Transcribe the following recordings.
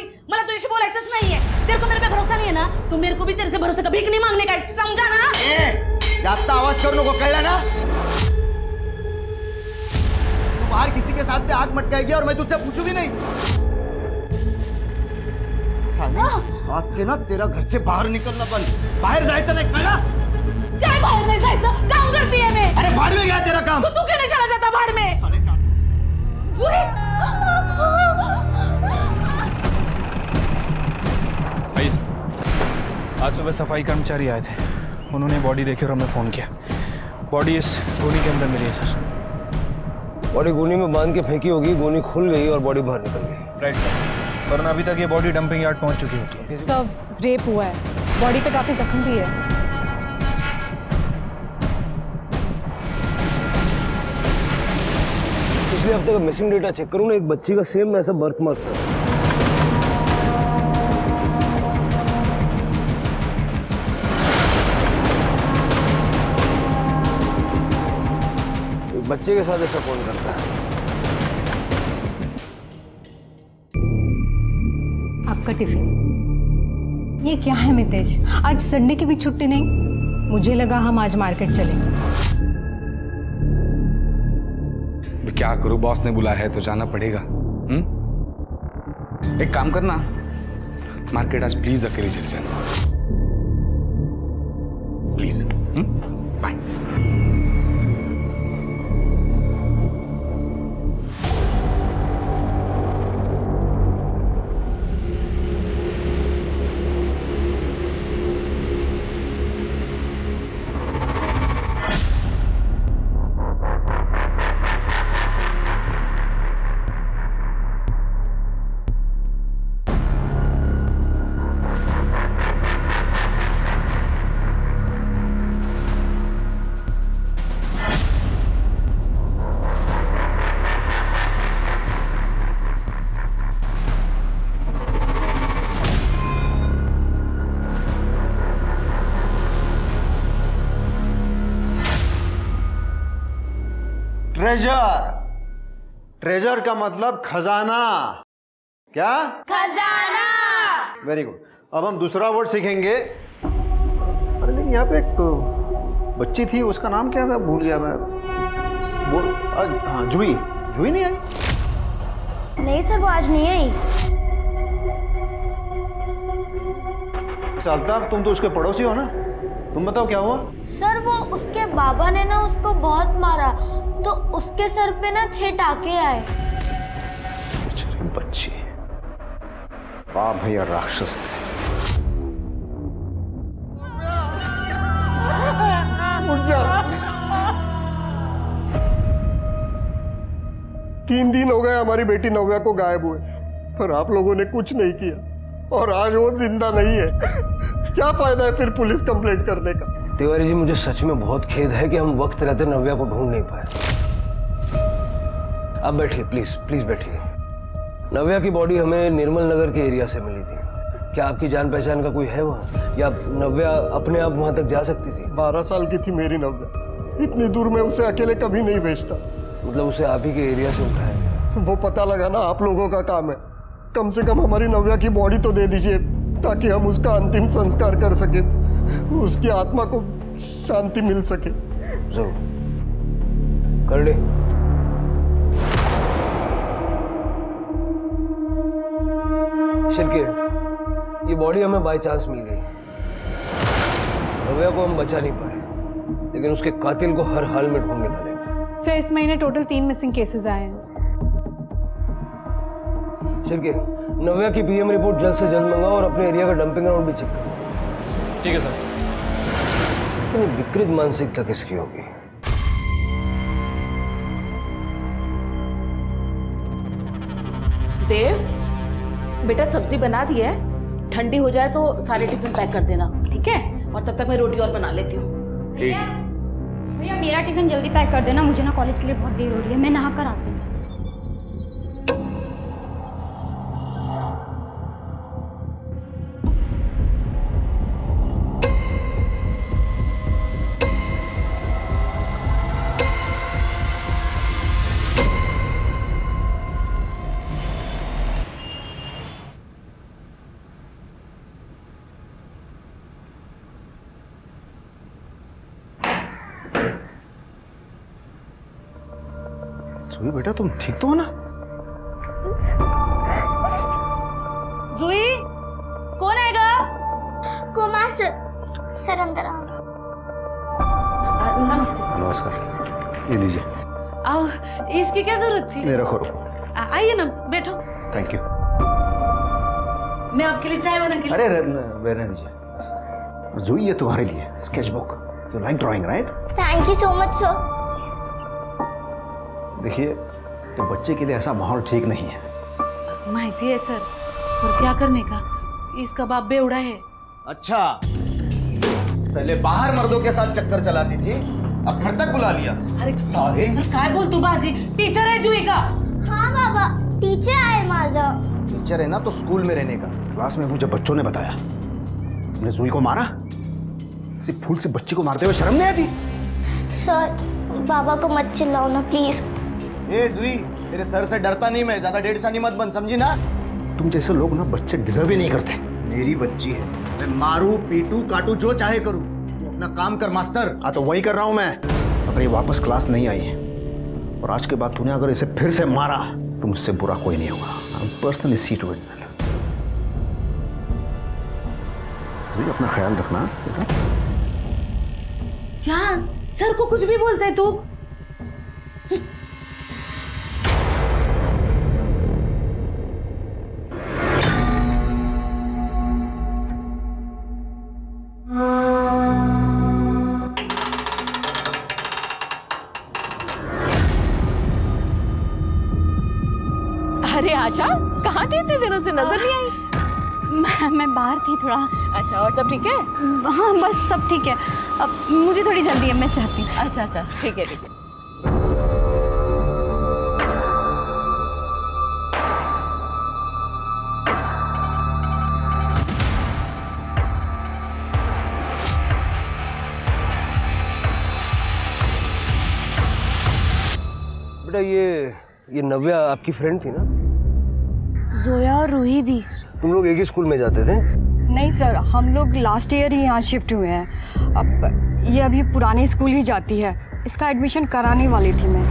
बोली, मला तुझ्याशी बोलायचंच नाहीये. तेरे को मेरे पे भरोसा नहीं है ना, तो मेरे को भी तेरे से भरोसा का भीख नहीं मांगने का है, समझा ना? जास्त आवाज करू नको, कळलं ना? तू बाहर किसी के साथ पे आग मटकाएगी और मैं तुझसे पूछू भी नहीं. सानी, आज से ना तेरा घर से बाहर निकलना बंद. बाहर जायचं नाही, कळलं? काय बाहर नहीं जायचं? काम करती है मैं. अरे बाहर में गया तेरा काम. तो तू क्यों नहीं चला जाता बाहर में? साले साले. आज सुबह सफाई कर्मचारी आए थे, उन्होंने बॉडी देखी और हमें फ़ोन किया. बॉडी इस गोनी के अंदर मिली है सर. बॉडी गोनी में बांध के फेंकी होगी, गोनी खुल गई और बॉडी बाहर निकल गई. राइट सर, वरना अभी तक ये बॉडी डंपिंग यार्ड पहुंच चुकी होती है. सब रेप हुआ है, बॉडी पे काफी जख्म भी है. पिछले हफ्ते का मिसिंग डेटा चेक करूँ ना, एक बच्ची का सेम ऐसा बर्थ मार्क था. बच्चे के साथ ऐसा कौन करता है? आपका टिफिन. ये क्या है मितेश, आज संडे की भी छुट्टी नहीं? मुझे लगा हम आज मार्केट चलेंगे. क्या करूं, बॉस ने बुलाया है तो जाना पड़ेगा. एक काम करना, मार्केट आज प्लीज अकेले चले जाना, प्लीज. बाय. ट्रेजर. ट्रेजर का मतलब खजाना. क्या? खजाना. Very good. अब हम दूसरा वर्ड सीखेंगे. अरे लेकिन यहाँ पे एक बच्ची थी, उसका नाम क्या था, भूल गया मैं. हाँ, जूही. जूही नहीं आई? नहीं सर, वो आज नहीं आई. अल्ताफ, तुम तो उसके पड़ोसी हो ना, तुम बताओ क्या हुआ? सर वो उसके बाबा ने ना उसको बहुत मारा, तो उसके सर पे ना 6 टाके आए. बच्ची. वाह भैया, राक्षस. तीन दिन हो गए हमारी बेटी नव्या को गायब हुए, पर आप लोगों ने कुछ नहीं किया और आज वो जिंदा नहीं है. क्या फायदा है फिर पुलिस कंप्लेंट करने का? तिवारी जी, मुझे सच में बहुत खेद है कि हम वक्त रहते नव्या को ढूंढ नहीं पाए. आप बैठिए, प्लीज प्लीज बैठिए. नव्या की बॉडी हमें निर्मल नगर के एरिया से मिली थी. क्या आपकी जान पहचान का कोई है वहाँ, या नव्या अपने आप वहाँ तक जा सकती थी? 12 साल की थी मेरी नव्या. इतनी दूर में उसे अकेले कभी नहीं भेजता. मतलब उसे आप ही के एरिया से उठाया गया? वो पता लगाना आप लोगों का काम है. कम से कम हमारी नव्या की बॉडी तो दे दीजिए, ताकि हम उसका अंतिम संस्कार कर सके, उसकी आत्मा को शांति मिल सके. जरूर कर ले. शिरके, ये बॉडी हमें बाय चांस मिल गई. नव्या को हम बचा नहीं पाए, लेकिन उसके कातिल को हर हाल में ढूंढ निकालेंगे. सर इस महीने टोटल 3 मिसिंग केसेस आए हैं. शिरके, नव्या की पीएम रिपोर्ट जल्द से जल्द मंगाओ और अपने एरिया का डंपिंग ग्राउंड भी चेक करो. ठीक है सर. इतनी विकृत मानसिकता किसकी होगी? देव, बेटा सब्जी बना दी है, ठंडी हो जाए तो सारे टिफिन पैक कर देना, ठीक है? और तब तक मैं रोटी और बना लेती हूँ. ठीक है. भैया मेरा टिफिन जल्दी पैक कर देना, मुझे ना कॉलेज के लिए बहुत देर हो रही है. मैं नहा कर आती हूँ. जुई बेटा तुम ठीक तो हो ना? जुई, कौन आएगा? कुमार सर, सर अंदर आओ। नमस्ते सर। नमस्कार, ये लीजिए। आओ, इसकी क्या जरूरत थी? नहीं रखो रखो। आइए ना, बैठो। Thank you. मैं आपके लिए चाय बना के अरे रहने दीजिए। जुई ये तुम्हारे लिए sketch book. You like drawing right? Thank you so much sir. देखिए तो बच्चे के लिए ऐसा माहौल ठीक नहीं है। माहिती है सर, और क्या करने का, इसका बाप बेवड़ा है। अच्छा, पहले बाहर मर्दों के साथ चक्कर चलाती थी, अब घर तक बुला लिया। अरे सारे काय बोल तू बाजी, टीचर है जुई का। हाँ बाबा, टीचर आए माझा। टीचर है ना तो स्कूल में रहने का। क्लास में मुझे बच्चों ने बताया तुमने जुई को मारा। किसी फूल से बच्ची को मारते हुए शर्म नहीं आती? सर, बाबा को मत चिल्लाओ ना प्लीज। ए जुई, तेरे सर से डरता नहीं मैं, ज्यादा डेढ़ सानी मत बन, समझी ना? तुम जैसे लोग ना बच्चे डिजर्व ही नहीं करते। मेरी बच्ची है, मैं मारू पीटू काटू जो चाहे करूं, तू अपना काम कर मास्टर। हाँ तो वही कर रहा हूं मैं। अगर ये वापस क्लास नहीं आई है और आज के बाद तूने अगर इसे फिर से मारा तो मुझसे बुरा कोई नहीं होगा। I am personally see to it. अपना ख्याल रखना बेटा। क्या सर को कुछ भी बोलते है तू? अरे आशा, कहाँ थी इतने दिनों से, नजर नहीं आई? मैं बाहर थी थोड़ा। अच्छा, और सब ठीक है? हाँ बस सब ठीक है। अब मुझे थोड़ी जल्दी है, मैं चाहती हूँ। अच्छा अच्छा, ठीक है ठीक है। बेटा ये नव्या आपकी फ्रेंड थी ना? जोया और रूही भी। तुम लोग एक ही स्कूल में जाते थे? नहीं सर, हम लोग लास्ट ईयर ही यहाँ शिफ्ट हुए हैं। अब ये अभी पुराने स्कूल ही जाती है। इसका एडमिशन कराने वाली थी मैं।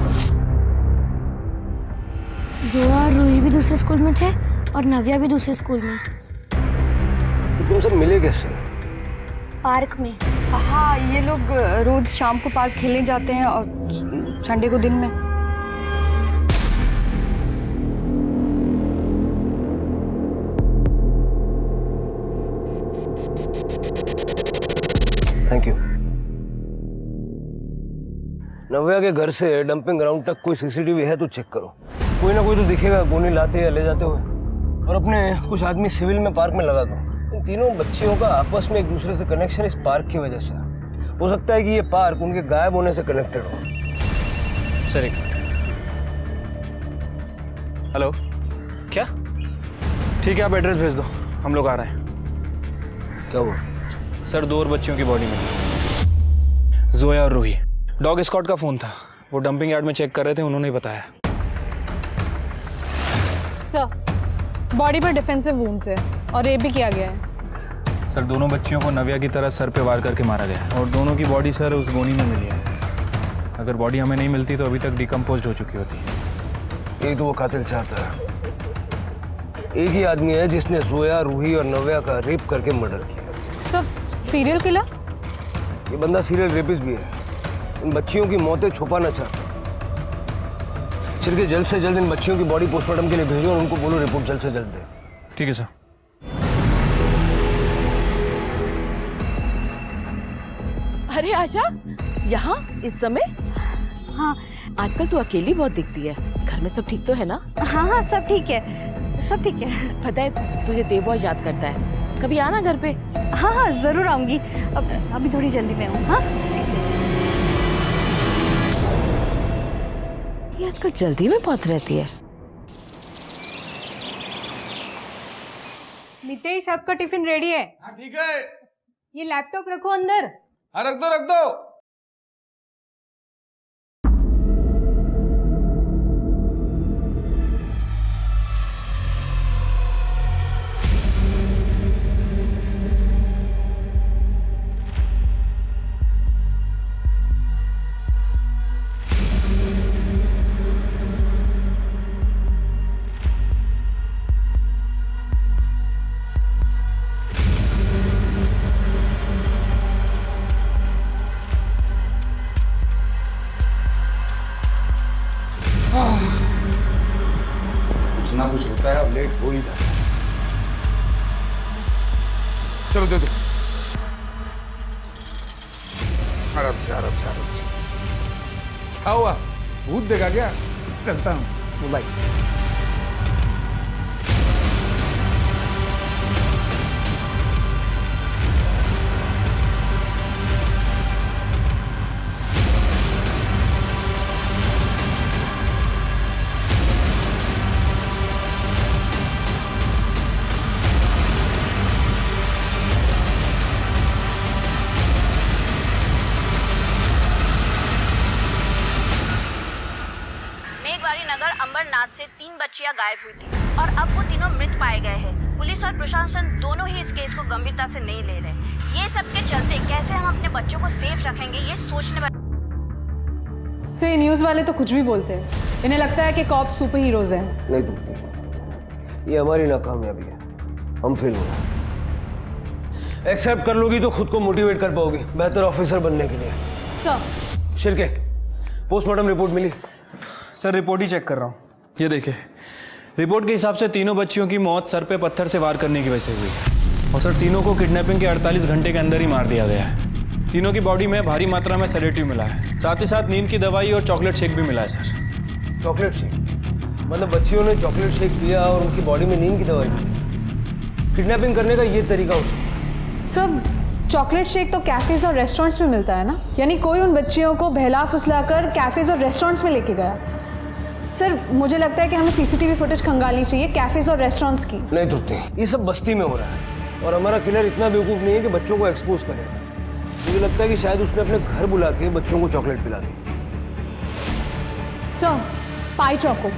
जोया और रूही भी दूसरे स्कूल में थे और नव्या भी दूसरे स्कूल में। तो तुम सब मिले कैसे? पार्क में। हाँ, ये लोग रोज शाम को पार्क खेलने जाते हैं और संडे को दिन में। Thank you. नव्या के घर से डंपिंग ग्राउंड तक कोई सीसीटीवी है तो चेक करो। कोई ना कोई तो दिखेगा गोली लाते या ले जाते हुए। और अपने कुछ आदमी सिविल में पार्क में लगा दो। इन तीनों बच्चियों का आपस में एक दूसरे से कनेक्शन इस पार्क की वजह से हो सकता है कि ये पार्क उनके गायब होने से कनेक्टेड हो। सर एक हेलो, क्या? ठीक है, आप एड्रेस भेज दो, हम लोग आ रहे हैं। क्या हुआ? सर 2 और बच्चियों की बॉडी मिली, जोया और रूही। डॉग स्क्वाड का फ़ोन था, वो डंपिंग यार्ड में चेक कर रहे थे, उन्होंने ही बताया। सर, बॉडी पर डिफेंसिव वुंड्स है और रेप भी किया गया है। सर दोनों बच्चियों को नव्या की तरह सर पे वार करके मारा गया और दोनों की बॉडी सर उस गोनी में मिली है। अगर बॉडी हमें नहीं मिलती तो अभी तक डिकम्पोज हो चुकी होती। यही तो वो कातिल चाहता है। एक ही आदमी है जिसने जोया, रूही और नव्या का रेप करके मर्डर किया। सब सीरियल किलर? ये बंदा सीरियल रेपिस्ट भी है। इन बच्चियों की मौतें छुपाना चाहता है। सिर्फ जल्द से जल्द इन बच्चियों की बॉडी पोस्टमार्टम के लिए भेजो और उनको बोलो रिपोर्ट जल्द से जल्द दे। ठीक है सर। अरे आशा, यहाँ इस समय? हाँ आजकल तू अकेली बहुत दिखती है। घर में सब ठीक तो है ना? हाँ हाँ, सब ठीक है, सब ठीक है। पता है तुझे देव बहुत याद करता है, कभी आना घर पे। हाँ हाँ जरूर आऊंगी। अभी थोड़ी जल्दी में हूँ। हाँ ठीक है। ये आजकल जल्दी में बहुत रहती है। मितेश, आपका टिफिन रेडी है। हाँ ठीक है। ये लैपटॉप रखो अंदर। हाँ रख दो रख दो। कुछ ना कुछ होता है और लेट हो ही जाता है। चलो दे दो, आराम से आराम से आराम से। क्या हुआ, भूत देखा क्या? चलता हूँ, बाय। मेघवारी नगर अंबरनाथ से 3 बच्चियां गायब हुई थी और अब वो तीनों मृत पाए गए हैं। पुलिस और प्रशासन दोनों ही इस केस को गंभीरता से नहीं ले रहे। ये सब के चलते कैसे हम अपने बच्चों को सेफ रखेंगे ये सोचने से न्यूज़ वाले तो कुछ भी बोलते हैं, इन्हें लगता है कि कॉप सुपर हीरोज हैं। नहीं तुम, ये हमारी नाकामयाबी है, हम फेल हो रहे हैं। एक्सेप्ट कर लोगी तो खुद को मोटिवेट कर पाओगी बेहतर ऑफिसर बनने के लिए। सर, शिरके, पोस्टमार्टम रिपोर्ट मिली? सर रिपोर्ट ही चेक कर रहा हूँ। ये देखिए, रिपोर्ट के हिसाब से तीनों बच्चियों की मौत सर पे पत्थर से वार करने की वजह से हुई है। और सर तीनों को किडनैपिंग के 48 घंटे के अंदर ही मार दिया गया है। तीनों की बॉडी में भारी मात्रा में सेडेटिव मिला है, साथ ही साथ नींद की दवाई और चॉकलेट शेक भी मिला है सर। चॉकलेट शेक मतलब बच्चियों ने चॉकलेट शेक पिया और उनकी बॉडी में नींद की दवाई दी? किडनैपिंग करने का ये तरीका उसका? सब चॉकलेट शेक तो कैफेज और रेस्टोरेंट्स में मिलता है ना, यानी कोई उन बच्चियों को बहला फुसला कर कैफेज और रेस्टोरेंट्स में लेके गया। सर मुझे लगता है कि हमें सीसीटीवी फुटेज खंगालनी चाहिए कैफेज और रेस्टोरेंट्स की। नहीं तृप्ति, ये सब बस्ती में हो रहा है और हमारा किलर इतना बेवकूफ़ नहीं है कि बच्चों को एक्सपोज करेगा। मुझे लगता है कि शायद उसने अपने घर बुला के बच्चों को चॉकलेट पिला दी। Sir pie choco,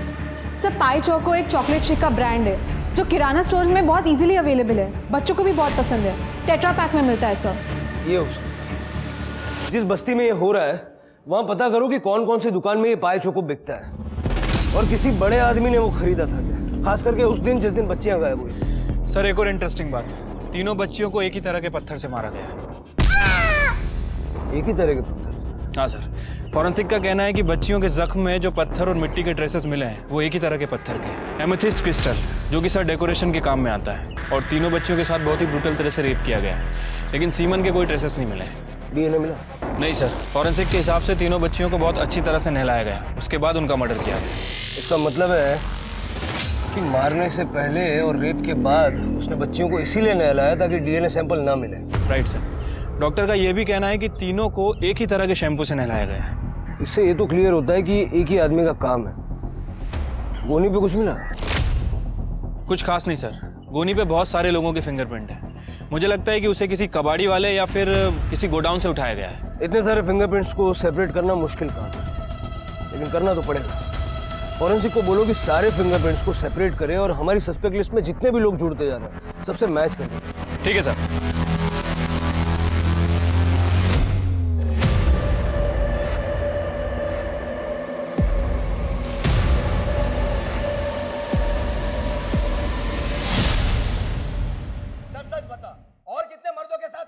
sir pie choco एक चॉकलेट शेक का ब्रांड है जो किराना स्टोर्स में बहुत इजीली अवेलेबल है, बच्चों को भी बहुत पसंद है, टेट्रा पैक में मिलता है सर। ये हो सकता, जिस बस्ती में ये हो रहा है वहां पता करो कि कौन कौन सी दुकान में ये पाई चोको बिकता है और किसी बड़े आदमी ने वो खरीदा था क्या, खास करके उस दिन जिस दिन बच्चियां गायब हुई। सर एक और इंटरेस्टिंग बात, तीनों बच्चियों को एक ही तरह के पत्थर से मारा गया है। एक ही तरह के पत्थर? हाँ सर, फॉरेंसिक का कहना है कि बच्चियों के जख्म में जो पत्थर और मिट्टी के ट्रेसेस मिले हैं वो एक ही तरह के पत्थर के, एमेथिस्ट क्रिस्टल, जो कि सर डेकोरेशन के काम में आता है। और तीनों बच्चियों के साथ बहुत ही ब्रूटल तरह से रेप किया गया है, लेकिन सीमन के कोई ट्रेसेस नहीं मिले। डीएनए मिला? नहीं सर, फॉरेंसिक के हिसाब से तीनों बच्चियों को बहुत अच्छी तरह से नहलाया गया, उसके बाद उनका मर्डर किया गया। इसका मतलब है कि मारने से पहले और रेप के बाद उसने बच्चियों को इसीलिए नहलाया ताकि डीएनए सैंपल ना मिले। राइट सर, डॉक्टर का यह भी कहना है कि तीनों को एक ही तरह के शैम्पू से नहलाया गया है। इससे ये तो क्लियर होता है कि एक ही आदमी का काम है। गोनी पे कुछ मिला? कुछ खास नहीं सर, गोनी पे बहुत सारे लोगों के फिंगरप्रिंट है। मुझे लगता है कि उसे किसी कबाड़ी वाले या फिर किसी गोडाउन से उठाया गया है। इतने सारे फिंगरप्रिंट्स को सेपरेट करना मुश्किल काम है, लेकिन करना तो पड़ेगा। फॉरेंसिक को बोलो कि सारे फिंगरप्रिंट्स को सेपरेट करे और हमारी सस्पेक्ट लिस्ट में जितने भी लोग जुड़ते जा रहे हैं सबसे मैच कर दे। ठीक है सर। सच बता, और कितने मर्दों के साथ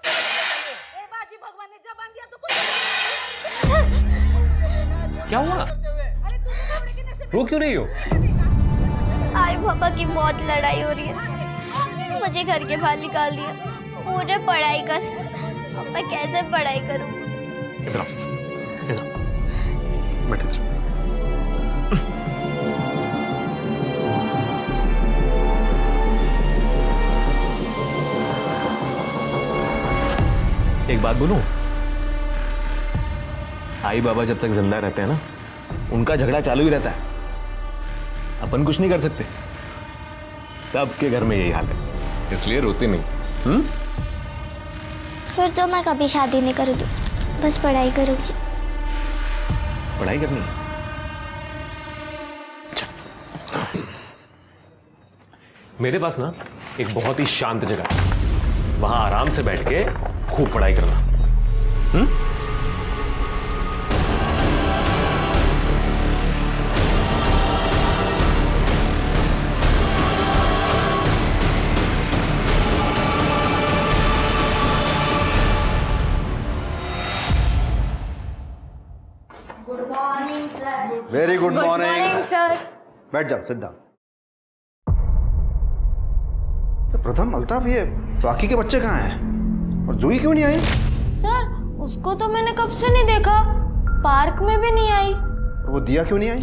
बाजी भगवान ने जब बांध दिया तो क्या हुआ? रो क्यों रही हो? आई पापा की बहुत लड़ाई हो रही है, मुझे घर के बाहर निकाल दिया, मुझे पढ़ाई कर। अब मैं कैसे पढ़ाई करूं? इधर आओ, बैठो। एक बात बोलूं, आई बाबा जब तक जिंदा रहते हैं ना, उनका झगड़ा चालू ही रहता है। अपन कुछ नहीं कर सकते, सबके घर में यही हाल है, इसलिए रोते नहीं। फिर तो मैं कभी शादी नहीं करूंगी, बस पढ़ाई करूंगी। पढ़ाई करनी है? मेरे पास ना एक बहुत ही शांत जगह है, वहां आराम से बैठ के खूब पढ़ाई करना। Good morning sir. Very good morning sir. बैठ जाओ, सिट डाउन। तो प्रथम, अल्ताफ, ये बाकी के बच्चे कहाँ हैं? और जूही क्यों नहीं आई? सर उसको तो मैंने कब से नहीं देखा, पार्क में भी नहीं आई। और वो दिया क्यों नहीं आई?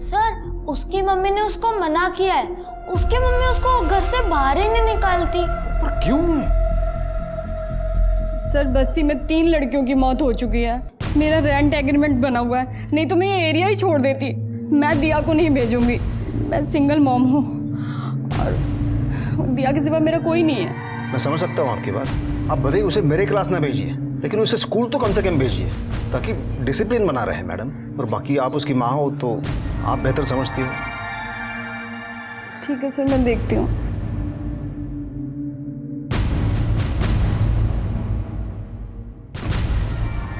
सर उसकी मम्मी ने उसको मना किया है, उसकी मम्मी उसको घर से बाहर ही नहीं निकालती। पर क्यों? सर बस्ती में 3 लड़कियों की मौत हो चुकी है, मेरा रेंट एग्रीमेंट बना हुआ है, नहीं तो मैं ये एरिया ही छोड़ देती। मैं दिया को नहीं भेजूंगी, मैं सिंगल मॉम हूँ और दिया के सिवा मेरा कोई नहीं है। मैं समझ सकता हूँ आपकी बात। आप भले ही उसे मेरे क्लास ना भेजिए, लेकिन उसे स्कूल तो कम से कम भेजिए ताकि डिसिप्लिन बना रहे मैडम। और बाकी आप उसकी माँ हो तो आप बेहतर समझती हो। ठीक है सर, मैं देखती हूँ।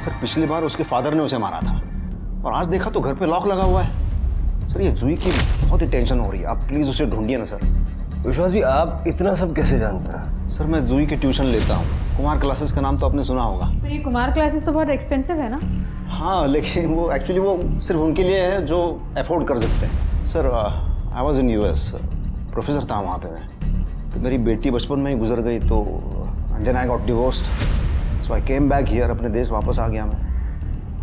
सर पिछली बार उसके फादर ने उसे मारा था और आज देखा तो घर पे लॉक लगा हुआ है। सर ये जूही की बहुत ही टेंशन हो रही है, आप प्लीज़ उसे ढूंढिए ना सर। विश्वास जी, आप इतना सब कैसे जानते हैं? सर मैं जूही की ट्यूशन लेता हूँ, कुमार क्लासेस का नाम तो आपने सुना होगा। तो ये कुमार क्लासेस तो बहुत एक्सपेंसिव है ना? हाँ, लेकिन वो एक्चुअली वो सिर्फ उनके लिए है जो अफोर्ड कर सकते हैं। Sir I was in US, professor था वहाँ पे मैं। तो मेरी बेटी बचपन में ही गुजर गई तो then I got divorced, so I came back here, अपने देश वापस आ गया मैं।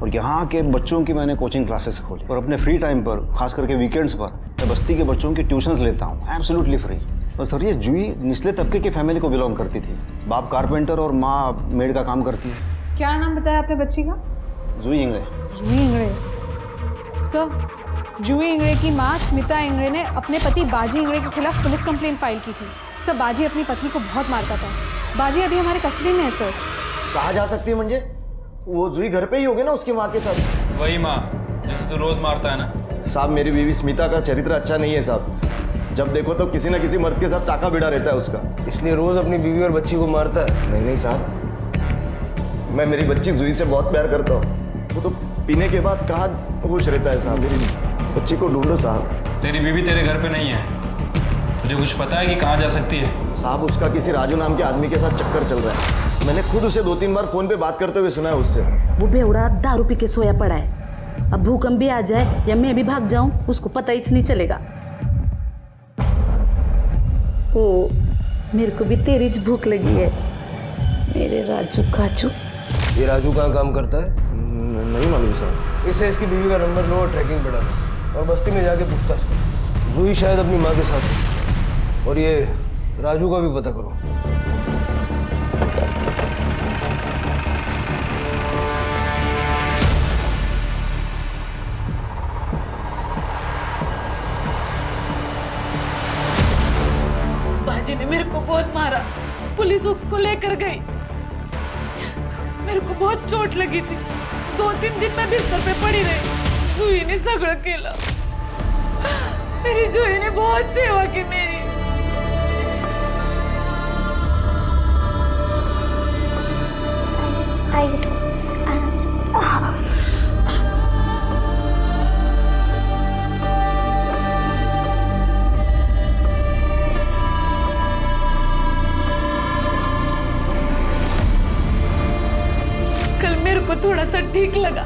और यहाँ के बच्चों की मैंने कोचिंग क्लासेस खोली और अपने फ्री टाइम पर, खास करके वीकेंड्स पर, मैं बस्ती के बच्चों की ट्यूशन्स लेता हूँ एब्सोल्युटली फ्री। और सर ये जूही निचले तबके की फैमिली को बिलोंग करती थी, बाप कारपेंटर और माँ मेड का काम करती है। क्या नाम बताया आपने बच्ची का? जूही इंगड़े। जूही इंगड़े। सर जूही इंगड़े की माँ स्मिता इंगड़े ने अपने पति बाजी इंगड़े के खिलाफ पुलिस कंप्लेंट फाइल की थी। सर बाजी अपनी पत्नी को बहुत मारता था। बाजी अभी हमारे कस्टडी में है सर। कहाँ जा सकती है मुझे? वो जूही घर पे ही होगी ना उसकी माँ के साथ। वही माँ जिसे तू रोज मारता है ना। साहब मेरी बीवी स्मिता का चरित्र अच्छा नहीं है साहब, जब देखो तो किसी न किसी मर्द के साथ टाका भिड़ा रहता है उसका। इसलिए रोज अपनी बीवी और बच्ची को मारता है? नहीं नहीं साहब, मैं मेरी बच्ची जूही से बहुत प्यार करता हूँ। वो तो पीने के बाद कहाँ खुश रहता है साहब। मेरी बच्ची को ढूंढो साहब। तेरी बीवी तेरे घर पे नहीं है, तुझे कुछ पता है कि कहाँ जा सकती है? साहब उसका किसी राजू नाम के आदमी के साथ चक्कर चल रहा है, मैंने खुद उसे 2-3 बार फोन पे बात करते हुए सुना है उससे। वो बेवड़ा दारू पी के सोया पड़ा है, अब भूकंप भी आ जाए या मैं भी भाग जाऊं उसको पता ही नहीं चलेगा। ओ मेरे को भी तेरी भूख लगी है मेरे राजू काजू। ये राजू कहाँ काम करता है? नहीं मालूम साहब। इसे इसकी बीवी का नंबर लो और ट्रैकिंग पड़ा और बस्ती में जाके पूछताछ करो। जूही शायद अपनी माँ के साथ है और ये राजू का भी पता करो। बाजी ने मेरे को बहुत मारा, पुलिस उसको लेकर गई, मेरे को बहुत चोट लगी थी, 2-3 दिन मैं बिस्तर पे पड़ी रही। जूही ने सगळं केलं, मेरी जूही ने बहुत सेवा की मेरी। कल मेरे को थोड़ा सा ठीक लगा,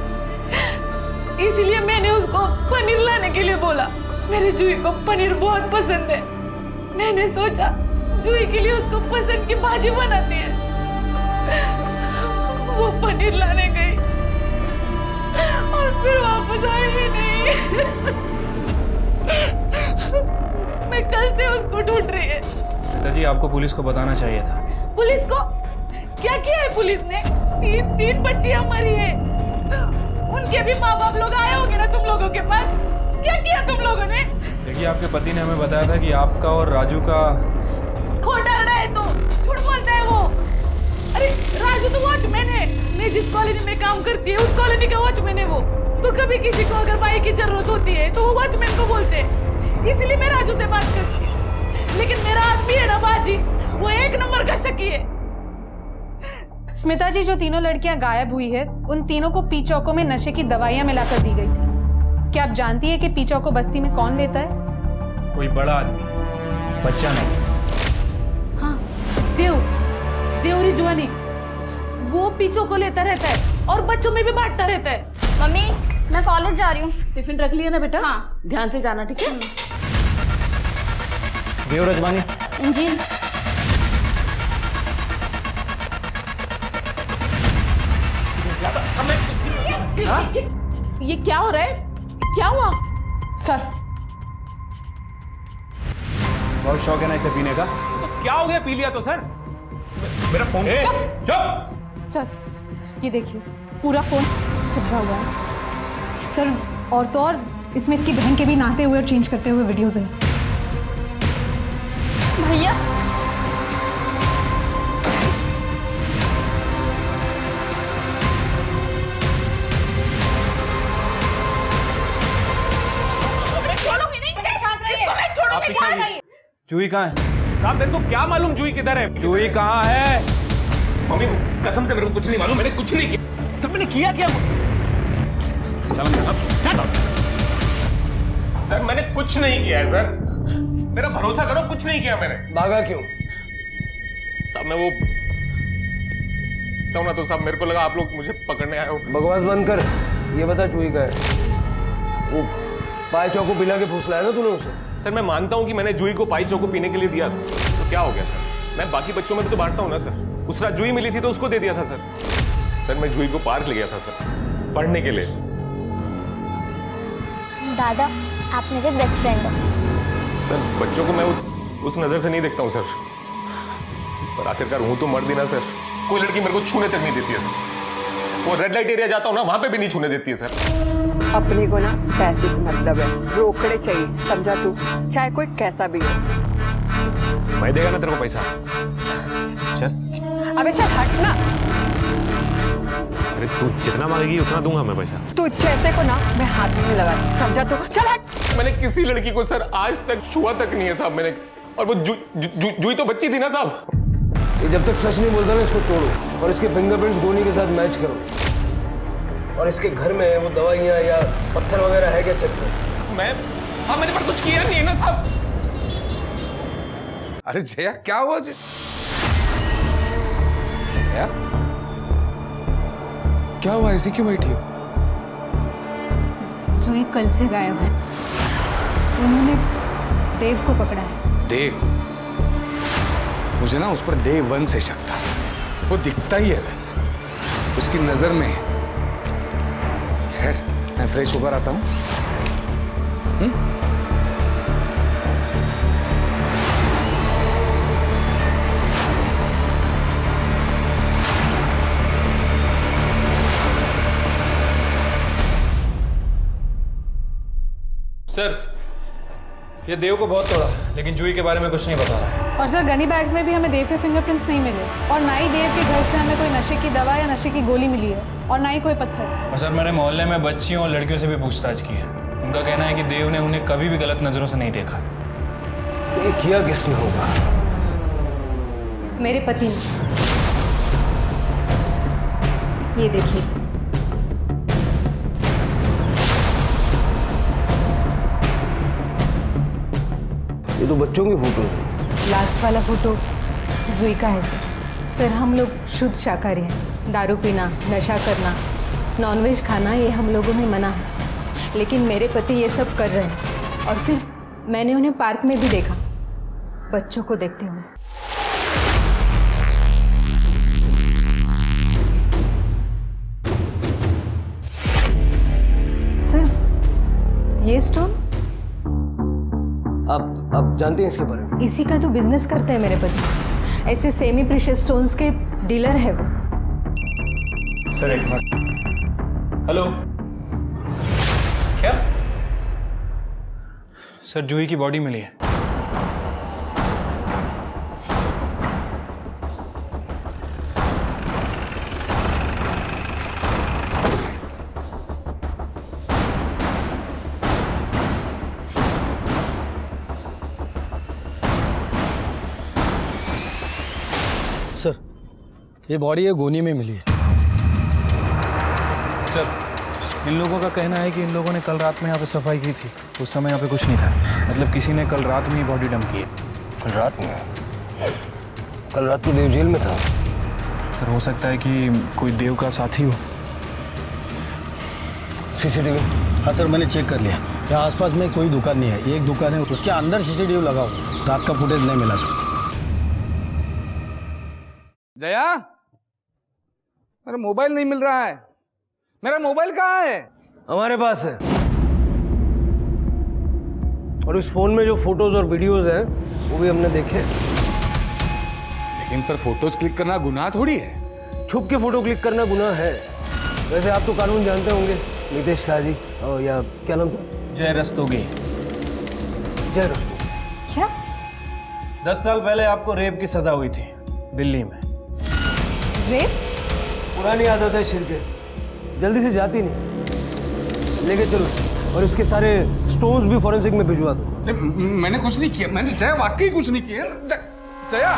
इसलिए मैंने उसको पनीर लाने के लिए बोला। मेरे जूही को पनीर बहुत पसंद है, मैंने सोचा जूही के लिए उसको पसंद की भाजी बनाती है। वो पनीर लाने गई और फिर वापस आई भी नहीं। मैं कल से उसको ढूंढ रही है। दादाजी आपको पुलिस को बताना चाहिए था। पुलिस को क्या किया है? पुलिस ने 3 बच्चियां मरी है, उनके भी माँ बाप लोग आए होंगे ना तुम लोगों के पास। क्या किया तुम लोगों ने? देखिए आपके पति ने हमें बताया था कि आपका और राजू का। खोटा रहा है तो झूठ बोलता है वो। अरे राजू तो वॉचमैन है, मैं जिस कॉलोनी में काम करती है उस कॉलोनी का वॉचमैन है वो। तो कभी किसी को अगर भाई की जरूरत होती है तो वो वॉचमैन को बोलते हैं, इसलिए मैं राजू से बात करती हूँ। लेकिन मेरा आदमी है ना बाजी, वो 1 नंबर का शकी है। स्मिता जी, जो तीनों लड़कियां गायब हुई है उन तीनों को पी चौकों में नशे की दवाइयां मिलाकर दी गई थी। क्या आप जानती है कि पी चौको बस्ती में कौन लेता है? कोई बड़ा आदमी, बच्चा नहीं। हाँ, देवरी जुआनी, वो पीछों को लेता रहता है और बच्चों में भी बांटता रहता है। मम्मी मैं कॉलेज जा रही हूँ। टिफिन रख लिया ना बेटा? हाँ। ध्यान से जाना, ठीक है? देव रजवानी। जी ये क्या हो रहा है? क्या हुआ? सर बहुत शौक है ना इसे पीने का। क्या हो गया? पी लिया तो सर। मेरा फोन। चुप। सर ये देखिए पूरा फोन से भरा हुआ है सर, और तो और इसमें इसकी बहन के भी नहाते हुए और चेंज करते हुए वीडियोस हैं। भैया जूही कहाँ है? साहब मेरे को क्या मालूम जूही किधर है? जूही कहाँ है? मम्मी कसम से मेरे को कुछ नहीं मालूम, मैंने कुछ नहीं किया। सब मैंने किया क्या? चलो सर, मैंने कुछ नहीं किया है सर, मेरा भरोसा करो, कुछ नहीं किया मैंने। भागा क्यों? साहब मैं वो तो ना, तो साहब मेरे को लगा आप लोग मुझे पकड़ने आए हो। बकवास बंद कर, ये बता चूही का है। वो पाय चौको पिला के फुसलाया ना तूने उसे? सर मैं मानता हूँ कि मैंने जूही को पाई चौको पीने के लिए दिया, तो क्या हो गया सर? मैं बाकी बच्चों में भी तो बांटता हूँ ना सर। उस रात जूही मिली थी तो उसको दे दिया था सर। सर मैं जूही को पार्क ले गया था सर, पढ़ने के लिए। दादा आप मेरे बेस्ट फ्रेंड हो। सर बच्चों को मैं उस नजर से नहीं देखता हूँ सर, पर आखिरकार हूँ तो मर्द ही ना सर। कोई लड़की मेरे को छूने तक नहीं देती है सर। वो रेड लाइट एरिया जाता हूँ ना, वहां पे भी नहीं छूने देती है सर। अपने को ना पैसे से मतलब है, रोकड़े चाहिए, समझा तू? चाहे कोई कैसा भी हो। मैं देगा ना तेरे को पैसा? चल। अबे चल हट ना। अरे तू जितना मांगेगी उतना दूंगा मैं पैसा। तू जैसे को ना मैं हाथ भी नहीं लगाती, समझा तू? चल हट। मैंने किसी लड़की को सर आज तक छुआ तक नहीं है साहब मैंने। और वो जूही तो बच्ची थी ना साहब। ये जब तक सच नहीं बोलता ना, इसको तोड़ो और इसके फिंगरप्रिंट्स गोनी के साथ मैच करो, और इसके घर में वो दवाइयाँ या पत्थर वगैरह है क्या चेक करो। मैं साहब मैंने पर कुछ किया नहीं है ना साहब। अरे जया क्या हुआ? जया क्या हुआ? ऐसे क्यों बैठी हो? जूही कल से गायब है, उन्होंने देव को पकड़ा है। देव? मुझे ना उस पर डे 1 से शक था, वो दिखता ही है वैसा, उसकी नजर में। खैर मैं फ्रेश होकर आता हूँ। सर ये देव को बहुत तोड़ा, लेकिन जूही के बारे में कुछ नहीं बता रहा है। और सर गनी बैग्स में भी हमें देव के फिंगरप्रिंट्स नहीं मिले, और ना ही देव के घर से हमें कोई नशे की दवा या नशे की गोली मिली है, और ना ही कोई पत्थर। और सर मैंने मोहल्ले में बच्चियों और लड़कियों से भी पूछताछ की है, उनका कहना है कि देव ने उन्हें कभी भी गलत नजरों से नहीं देखा। ये किया किसने होगा? मेरे पति ने। ये देखिए इसे। ये तो बच्चों की फोटो है। लास्ट वाला फोटो जूही का है सर। सर हम लोग शुद्ध शाकाहारी हैं, दारू पीना, नशा करना, नॉनवेज खाना ये हम लोगों में मना है, लेकिन मेरे पति ये सब कर रहे हैं। और फिर मैंने उन्हें पार्क में भी देखा, बच्चों को देखते हुए। सर ये स्टोन आप जानते हैं इसके बारे में? इसी का तो बिजनेस करते हैं मेरे पति, ऐसे सेमी प्रीशियस स्टोन्स के डीलर है वो। सर एक बार। हेलो, क्या? सर जूही की बॉडी मिली है। सर ये बॉडी है गोनी में मिली है। सर इन लोगों का कहना है कि इन लोगों ने कल रात में यहाँ पे सफाई की थी, उस समय यहाँ पे कुछ नहीं था, मतलब किसी ने कल रात में ही बॉडी डंप की है। कल रात में? कल रात तो देव जेल में था। सर हो सकता है कि कोई देव का साथी हो। सीसीटीवी? हाँ सर मैंने चेक कर लिया, यहाँ आसपास में कोई दुकान नहीं है, एक दुकान है, उसके अंदर सीसीटीवी लगा हुआ, रात का फुटेज नहीं मिला सर। जया, मेरा मोबाइल नहीं मिल रहा है। मेरा मोबाइल कहाँ है? हमारे पास है, और इस फोन में जो फोटोज और वीडियोज हैं वो भी हमने देखे। लेकिन सर, फोटोज क्लिक करना गुनाह थोड़ी है। छुप के फोटो क्लिक करना गुनाह है। वैसे आप तो कानून जानते होंगे नितेश शाह जी, और या क्या नाम था? जय रस्तोगी। जय रस्तोगी। क्या? 10 साल पहले आपको रेप की सजा हुई थी दिल्ली में। रेप? पुरानी आदत है शिर के, जल्दी से जाती नहीं। लेके चलो, और इसके सारे स्टोन्स भी फॉरेंसिक में भिजवा दो। मैंने कुछ नहीं किया, मैंने जया वाकई कुछ नहीं किया। जया,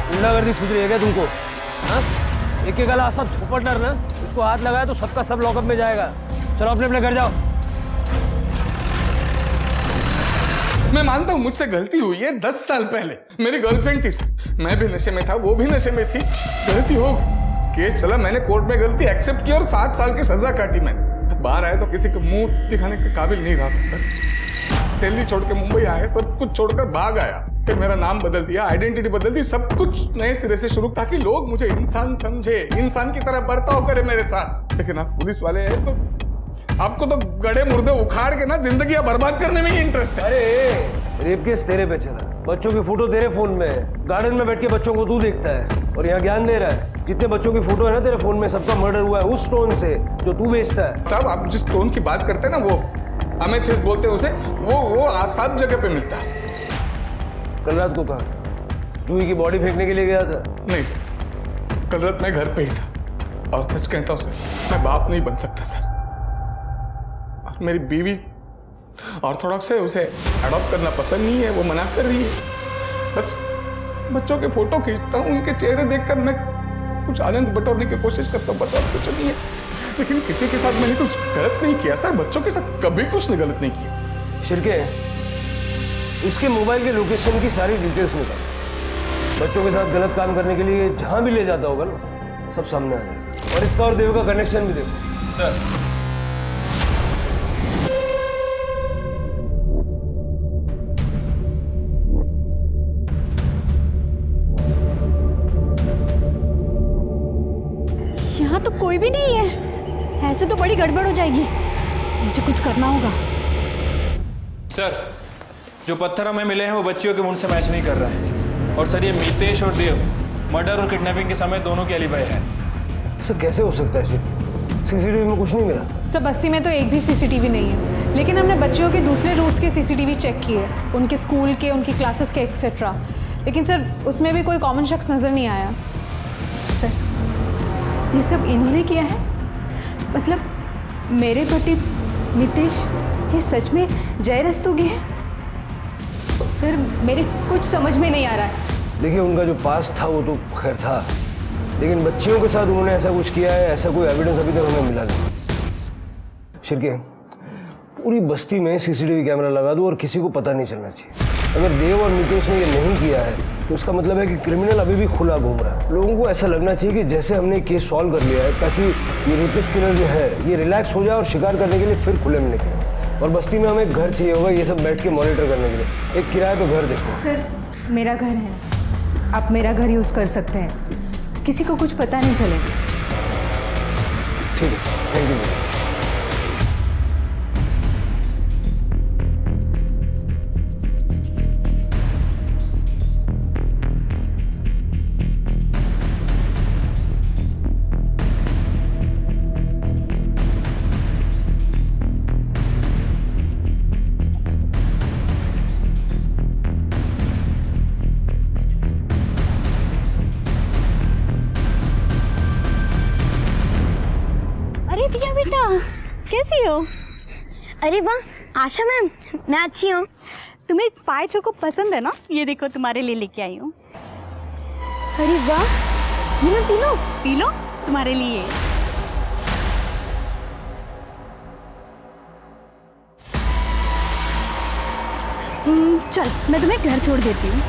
गुंडागर्दी सुधरी है क्या तुमको? हाँ, एक एक गला सब थोपटनर ना, इसको हाथ लगाया तो सबका सब लॉकअप में जाएगा। चलो अपने अपने घर जाओ। मैं मानता हूँ मुझसे गलती हुई है। 10 साल पहले मेरी गर्लफ्रेंड थी सर, मैं भी नशे में था, वो भी नशे में थी, गलती हो गई, केस चला, मैंने कोर्ट में गलती एक्सेप्ट की और 7 साल की सजा काटी मैंने। बाहर आया तो किसी को मुंह दिखाने के काबिल नहीं रहा था सर। दिल्ली छोड़ के मुंबई आया, सब कुछ छोड़कर भाग आया, फिर मेरा नाम बदल दिया, आइडेंटिटी बदल दी, सब कुछ नए सिरे से शुरू, ताकि लोग मुझे इंसान समझे, इंसान की तरह बर्ताव करे मेरे साथ। लेकिन आप पुलिस वाले हैं तो आपको तो गड़े मुर्दे उखाड़ के ना जिंदगी बर्बाद करने में ही इंटरेस्ट है। अरे रेप केस तेरे पे चला, बच्चों की फोटो तेरे फोन में है, गार्डन में बैठ के बच्चों को तू देखता है और यहाँ ज्ञान दे रहा है। जितने बच्चों की फोटो है ना तेरे फोन में, सबका मर्डर हुआ है उस स्टोन से जो तू बेचता है। साहब, आप जिस स्टोन की बात करते हैं ना, वो अमेथिस्ट बोलते हैं उसे, वो सब जगह पे मिलता है। कल रात को कहा जूही की बॉडी फेंकने के लिए गया था? नहीं सर, कल रात मैं घर पे ही था, और सच कहता हूँ सर, मैं बाप नहीं बन सकता सर। मेरी बीवी ऑर्थोडॉक्स है, उसे अडॉप्ट करना पसंद नहीं है, वो मना कर रही है। बस बच्चों के फोटो खींचता हूँ, उनके चेहरे देखकर मैं कुछ आनंद बटोरने की कोशिश करता हूँ, बस और कुछ नहीं है। लेकिन किसी के साथ मैंने कुछ गलत नहीं किया सर, बच्चों के साथ कभी कुछ गलत नहीं किया। शिरके, इसके मोबाइल के लोकेशन की सारी डिटेल्स निकाल। बच्चों के साथ गलत काम करने के लिए जहां भी ले जाता होगा ना, सब सामने आ जाए। और इसका और देव का कनेक्शन भी देखो सर। यहाँ तो कोई भी नहीं है, ऐसे तो बड़ी गड़बड़ हो जाएगी, मुझे कुछ करना होगा। सर, जो पत्थर हमें मिले हैं वो बच्चियों के मुंड से मैच नहीं कर रहा है, और सर ये मितेश और देव मर्डर और किडनैपिंग के समय दोनों के एलिबाई है। सर कैसे हो सकता है? सीसीटीवी में कुछ नहीं मिला। सर बस्ती में तो एक भी सीसीटीवी नहीं है, लेकिन हमने बच्चियों के दूसरे रूट्स के सीसीटीवी चेक किए, उनके स्कूल के, उनकी क्लासेस के एक्सेट्रा, लेकिन सर उसमें भी कोई कॉमन शख्स नजर नहीं आया। सर ये सब इन्होंने किया है? मतलब मेरे पति मितेश ये सच में जय रस्तोगी है? सर मेरे कुछ समझ में नहीं आ रहा है। देखिए, उनका जो पास्ट था वो तो खैर था, लेकिन बच्चियों के साथ उन्होंने ऐसा कुछ किया है, ऐसा कोई एविडेंस अभी तक हमें मिला नहीं। शिरके, पूरी बस्ती में सीसीटीवी कैमरा लगा दो और किसी को पता नहीं चलना चाहिए। अगर देव और नितेश ने ये नहीं किया है तो उसका मतलब है कि क्रिमिनल अभी भी खुला घूम रहा है। लोगों को ऐसा लगना चाहिए कि जैसे हमने केस सॉल्व कर लिया है, ताकि ये रेपिस्ट किलर जो है ये रिलैक्स हो जाए और शिकार करने के लिए फिर खुले में निकले। और बस्ती में हमें घर चाहिए होगा ये सब बैठ के मॉनिटर करने के लिए। एक किराए पे घर देखो। सर मेरा घर है, आप मेरा घर यूज़ कर सकते हैं, किसी को कुछ पता नहीं चलेगा। ठीक है, थैंक यू। दिया बेटा, कैसी हो? अरे वाह आशा मैम, मैं अच्छी हूँ। तुम्हें पाए चोको पसंद है ना? ये देखो तुम्हारे लिए लेके आई हूँ। अरे वाह, ये पी लो। पी लो, तुम्हारे लिए। चल मैं तुम्हें घर छोड़ देती हूँ।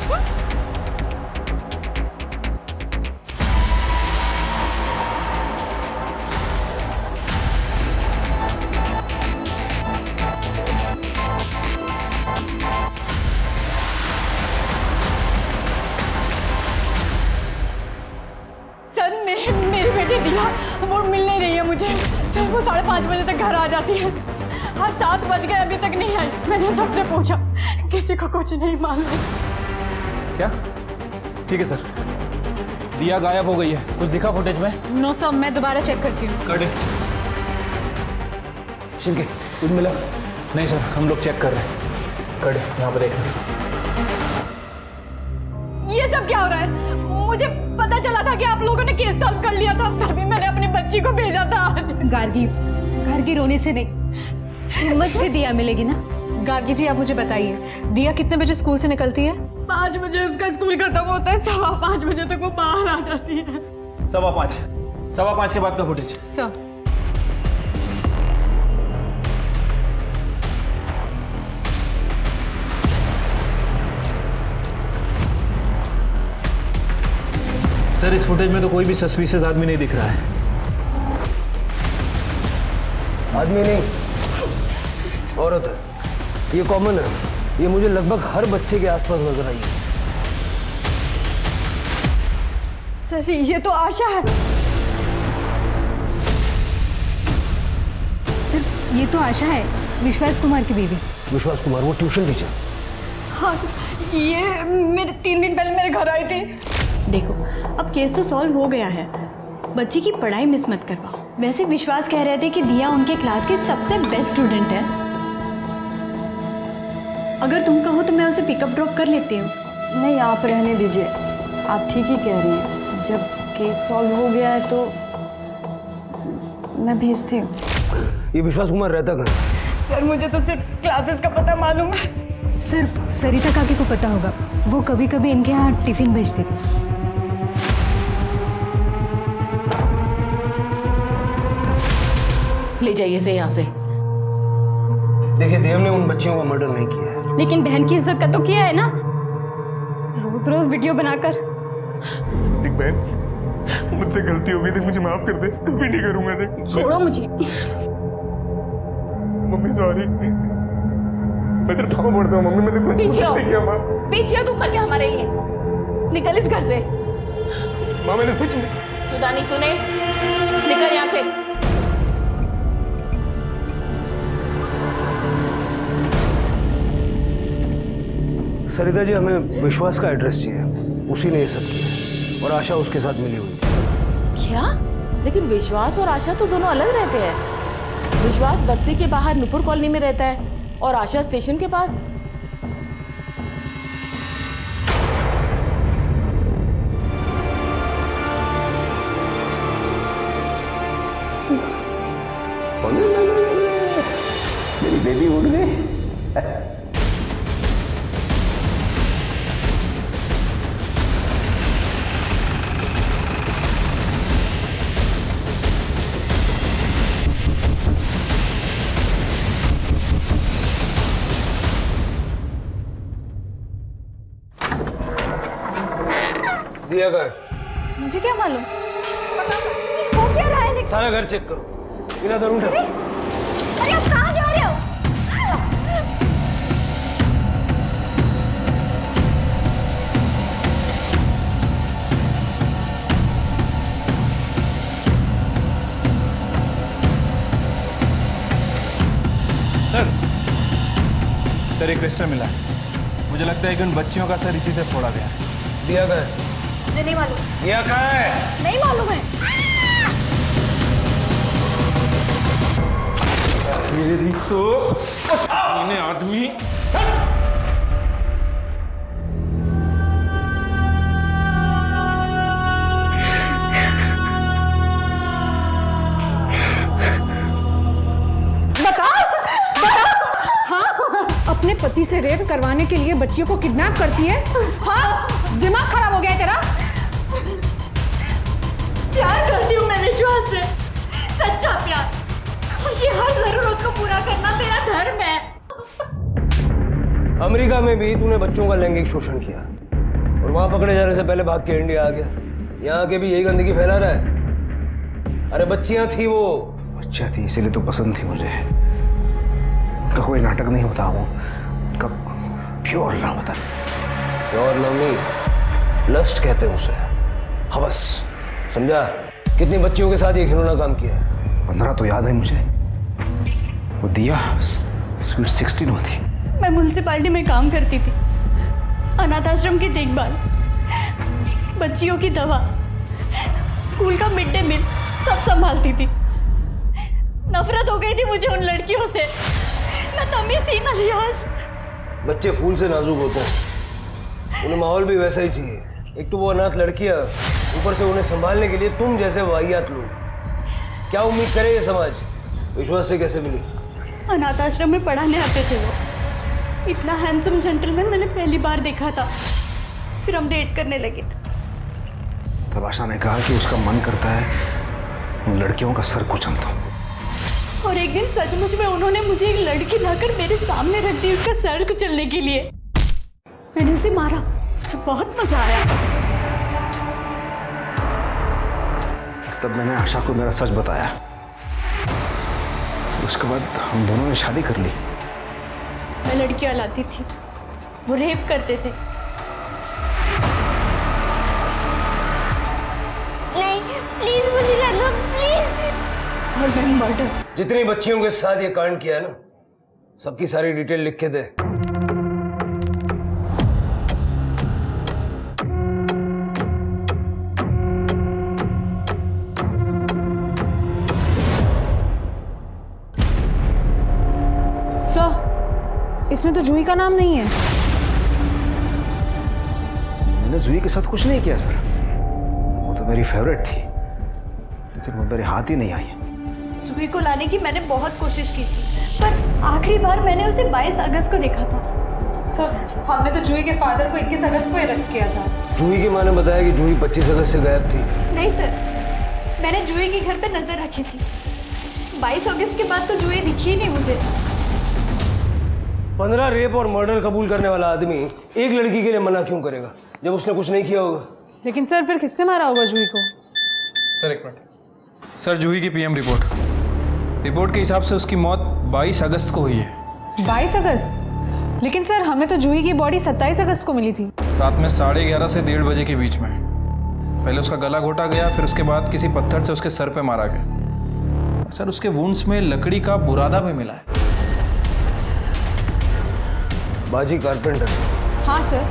5 बजे तक घर आ जाती है। आज 7 बज गए अभी तक नहीं आई। मैंने सबसे पूछा, किसी को कुछ नहीं मालूम। क्या? ठीक है सर। दिया गायब हो गई है, कुछ दिखा फुटेज में? नो सर, मैं दोबारा चेक करती हूँ। कर दे। शिरके कुछ मिला? नहीं सर, हम लोग चेक कर रहे हैं। कर दे, यहाँ पर देख। ये सब क्या हो रहा है? मुझे पता चला था कि आप लोगों ने केस सॉल्व कर लिया था, तभी मैंने अपनी बच्ची को भेजा था आज। गार्गी, घर की रोने से नहीं, हिम्मत से दिया मिलेगी ना। गार्गी जी, आप मुझे बताइए, दिया कितने बजे स्कूल से निकलती है? 5 बजे उसका स्कूल खत्म होता है, 5:15 बजे तक वो बाहर आ जाती है। 5:15 के बाद का फुटेज। सर, सर इस फुटेज में तो कोई भी सस्पिशियस आदमी नहीं दिख रहा है। आदमी नहीं, औरत है। ये कॉमन है, ये मुझे लगभग हर बच्चे के आसपास नजर आई है। सर ये तो आशा है। सर ये तो आशा है, विश्वास कुमार की बीवी। विश्वास कुमार, वो ट्यूशन टीचर? हाँ सर, ये मेरे 3 दिन पहले मेरे घर आई थी। देखो, अब केस तो सॉल्व हो गया है, बच्ची की पढ़ाई मिस मत करवाओ। वैसे विश्वास कह रहे थे कि दिया उनके क्लास की सबसे बेस्ट स्टूडेंट है। अगर तुम कहो तो मैं उसे पिकअप ड्रॉप कर लेती हूँ। नहीं, आप रहने दीजिए, आप ठीक ही कह रही हैं। जब केस सॉल्व हो गया है तो मैं भेजती हूँ। ये विश्वास कुमार रहता कहाँ? सर मुझे तो सिर्फ क्लासेस का पता मालूम है। सर सरिता काकी को पता होगा, वो कभी कभी इनके यहाँ टिफिन भेजती थी। ले जाइए इसे यहाँ से। देखिए, देव ने उन बच्चियों का मर्डर नहीं किया है। लेकिन बहन की इज्जत का तो किया है ना, रोज रोज वीडियो बनाकर। देख बहन, मुझसे गलती हो गई थी, मुझे माफ कर दे, कभी नहीं करूंगा। देख छोड़ो मुझे। मम्मी सॉरी, मैं तेरे पापा पड़ता हूँ। मम्मी मैंने सच नहीं किया। माँ पीछे तुम पर क्या हमारे लिए? निकल इस घर से। माँ मैंने सच में। सुना नहीं तूने? निकल यहाँ से। सरिता जी, हमें विश्वास का एड्रेस चाहिए, उसी ने ये सब किया और आशा उसके साथ मिली हुई। क्या? लेकिन विश्वास और आशा तो दोनों अलग रहते हैं। विश्वास बस्ती के बाहर नुपुर कॉलोनी में रहता है और आशा स्टेशन के पास। मेरी बेबी उड़ गई। दिया गया? मुझे क्या मालूम, हो क्या रहा है? लेकिन सारा घर चेक करो, बिना दर उठा। अरे आप कहाँ जा रहे हो? सर एक क्रिस्टल मिला है, मुझे लगता है कि उन बच्चियों का सर इसी से फोड़ा गया है। दिया गया? मुझे नहीं मालूम। दिया कहाँ है? नहीं मालूम है। मेरी तो आदमी। अपने पति से रेप करवाने के लिए बच्चियों को किडनैप करती है? हाँ, दिमाग खराब हो गया है तेरा? प्यार करती हूँ मैं विश्वास से, सच्चा प्यार। ये हर जरूरत को पूरा करना मेरा धर्म है। अमेरिका में भी तूने बच्चों का लैंगिक शोषण किया और वहां पकड़े जाने से पहले भाग के इंडिया आ गया। यहाँ के भी यही गंदगी फैला रहा है। अरे बच्चियां थी, वो बच्चा थी इसीलिए तो पसंद थी मुझे। उनका कोई नाटक नहीं होता, वो उनका प्योर लव होता। प्योर लव नहीं, लस्ट कहते हैं उसे, हवस। समझा? कितनी बच्चियों के साथ ये खिलौना काम किया है? 15 तो याद है मुझे। वो दिया स्वीट 16 होती। मैं म्यूनसिपालिटी में काम करती थी, अनाथ आश्रम की देखभाल, बच्चियों की दवा, स्कूल का मिड डे मील सब संभालती थी। नफरत हो गई थी मुझे उन लड़कियों से। मैं तमीज़ थी ना लिहाज। बच्चे फूल से नाजुक होते हैं, उन्हें माहौल भी वैसा ही चाहिए। एक तो वो अनाथ लड़कियां, ऊपर से उन्हें संभालने के लिए तुम जैसे वाहियात लोग। क्या उम्मीद करे ये समाज? विश्वास से कैसे मिली? अनाथ आश्रम में पढ़ाने आते थे वो। इतना हैंडसम जेंटलमैन मैंने पहली बार देखा था। फिर हम डेट करने लगे। तब आशा ने कहा कि उसका मन करता है उन लड़कियों का सर कुचल दो। और एक दिन सचमुच में उन्होंने मुझे एक लड़की लाकर मेरे सामने रख दी उसका सर कुचलने के लिए। मैंने उसे मारा, मुझे बहुत मजा आया। तब मैंने आशा को मेरा सच बताया। उसके बाद हम दोनों ने शादी कर ली। मैं लड़कियां लाती थी, वो रेप करते थे। नहीं प्लीज मुझे जाने दो, प्लीज। और मैं मर्डर। जितनी बच्चियों के साथ ये कांड किया है ना, सबकी सारी डिटेल लिख के दे। सर, इसमें तो जूही का नाम नहीं है। मैंने जूही के साथ कुछ नहीं किया सर। वो तो मेरी फेवरेट थी, लेकिन वो मेरे हाथ ही नहीं आई। जूही को लाने की मैंने बहुत कोशिश की थी, पर आखिरी बार मैंने उसे 22 अगस्त को देखा था। सर, हमने तो जूही के फादर को 21 अगस्त को अरेस्ट किया था। जूही की मां ने बताया कि जूही 25 अगस्त से गायब थी। नहीं सर, मैंने जूही के घर पे नजर रखी थी। 22 अगस्त के बाद तो जूही दिखी ही नहीं मुझे। 15 रेप और मर्डर कबूल करने वाला आदमी एक लड़की के लिए मना क्यों करेगा जब उसने कुछ नहीं किया होगा? लेकिन सर, फिर किसने मारा होगा जूही को? सर एक मिनट। सर, जूही की पीएम रिपोर्ट के हिसाब से उसकी मौत 22 अगस्त को हुई है। 22 अगस्त? लेकिन सर, हमें तो जूही की बॉडी 27 अगस्त को मिली थी। रात में 11:30 से 1:30 बजे के बीच में। पहले उसका गला घोटा गया, फिर उसके बाद किसी पत्थर से उसके सर पे मारा गया। और सर, उसके वुंड्स में लकड़ी का बुरादा भी मिला है। बाजी कारपेंटर? हाँ सर,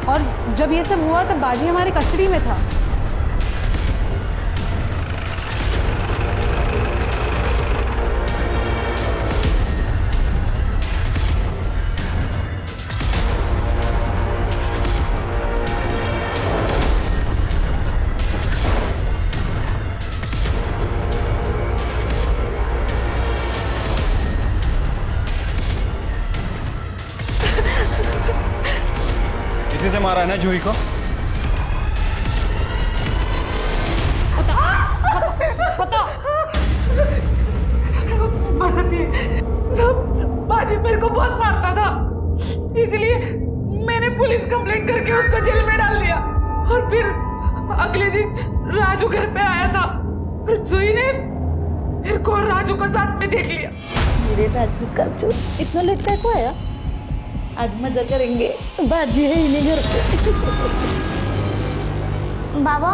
और जब ये सब हुआ तब बाजी हमारे कस्टडी में था। इसी से मारा है ना जूही को? पता सब बाजी मेरे को बहुत मारता था, इसलिए मैंने पुलिस कंप्लेंट करके उसको जेल में डाल दिया। और फिर अगले दिन राजू घर पे आया था, फिर जूही ने मेरे को और राजू को साथ में देख लिया। मेरे राजू का जो इतना लेट का को आया? आज मजा करेंगे, बाजी है इन्हीं घर पे। बाबा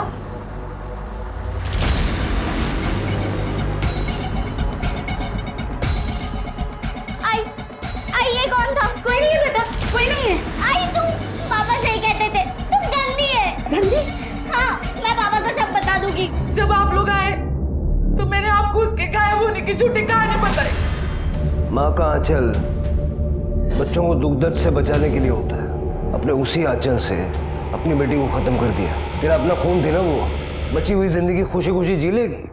आई ये कौन था? कोई नहीं है बेटा, कोई नहीं है। आई तुम पापा सही कहते थे, तुम गंदी है। गंदी? हाँ, मैं पापा को सब बता दूंगी। जब आप लोग आए तो मैंने आपको उसके गायब होने की झूठी कहानी बताई। माँ का आंचल बच्चों को दुख दर्द से बचाने के लिए होता है। अपने उसी आंचल से अपनी बेटी को खत्म कर दिया। तेरा अपना खून थी ना वो, बची हुई जिंदगी खुशी खुशी जी लेगी।